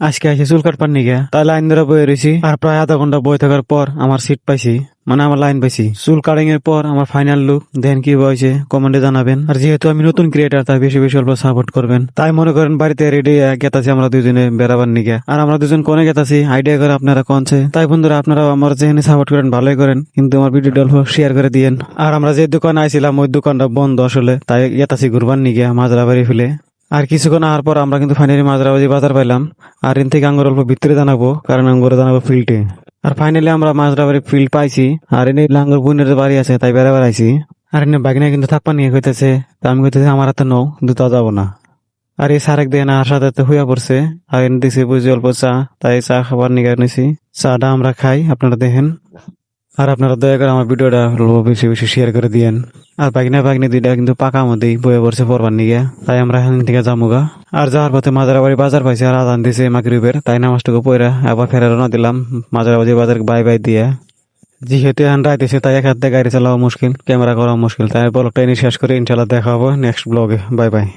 আজকে এসে চুল কাটবার নিগে তাই লাইন ধরে বয়ে রয়েছি। আর প্রায় আধা ঘন্টা বয়ে থাকার পর আমার সিট পাইছি, মানে আমার লাইন পাইছি। চুল কাটিং এর পর আমার ফাইনাল লুক দেন কি হয়েছে কমেন্টে জানাবেন। আর যেহেতু আমি নতুন ক্রিয়েটার তাই বেশি বেশি অল্প সাপোর্ট করবেন। তাই মনে করেন বাড়িতে রেডি গেতাছি আমরা দুজনে বেড়াবার নিগে। আর আমরা দুজন কোনে গেতাছি আইডিয়া করে আপনারা কোনছে। তাই বন্ধুরা আপনারা আমার যেখানে সাপোর্ট করেন ভালোই করেন, কিন্তু আমার ভিডিওটা অল্প শেয়ার করে দিয়েন। আর আমরা যে দোকানে আইছিলাম ওই দোকানটা বন্ধ আসলে, তাই গেতাছি ঘুরবার নিগে মাজরাবাড়ি ফেলে। আর কিছুক্ষণ আসার পর আমরা কিন্তু ফাইনালি মাজরাবাজি বাজার পাইলাম। আর এন থেকে আঙ্গুর অল্প ভিতরে জানাবো, কারণ আঙ্গুরে জানাবো ফিল্ডে। আর ফাইনালি আমরা মাজরাবাড়ি ফিল্ড পাইছি। আর এনে আঙ্গুর বোনের বাড়ি আছে তাই বেড়া বেড়াইছি। আর এনে বাগিনা কিন্তু থাপ্পা নিয়ে কইতেছে, তা আমি কইতেছি আমার হাতে নৌ দুটা যাবো না। আর এই সারেক দিয়ে না আসার সাথে হইয়া পড়ছে। আর এনে দিছি বুঝি অল্প চা, তাই চা খাবার নিয়ে নিছি। চাটা আমরা খাই, আপনারা দেখেন। আর আপনারা দয়া করে আমার ভিডিওটা বেশি বেশি শেয়ার করে দিয়েন। আর বাগিনা দুইটা কিন্তু পাকা মধ্যেই বয়ে পড়ছে পড়বার নিগে, তাই আমরা এখান থেকে যামুগা। আর যাওয়ার পথে মাজারাবাড়ি বাজার পাইছি আর আদান দিছে মাগরিবের, তাই নামাজটুকু পড়া আবার ফেরা রওনা দিলাম মাজারাবাড়ি বাজার বাই বাই দিয়ে। যেহেতু এখন রাইতেছে তাই এক হাতে গাড়ি চালানো মুশকিল, ক্যামেরা করা মুশকিল, তাই ব্লগটা এনে শেষ করে ইনশাল্লাহ দেখা হবো নেক্সট ব্লগে। Bye bye.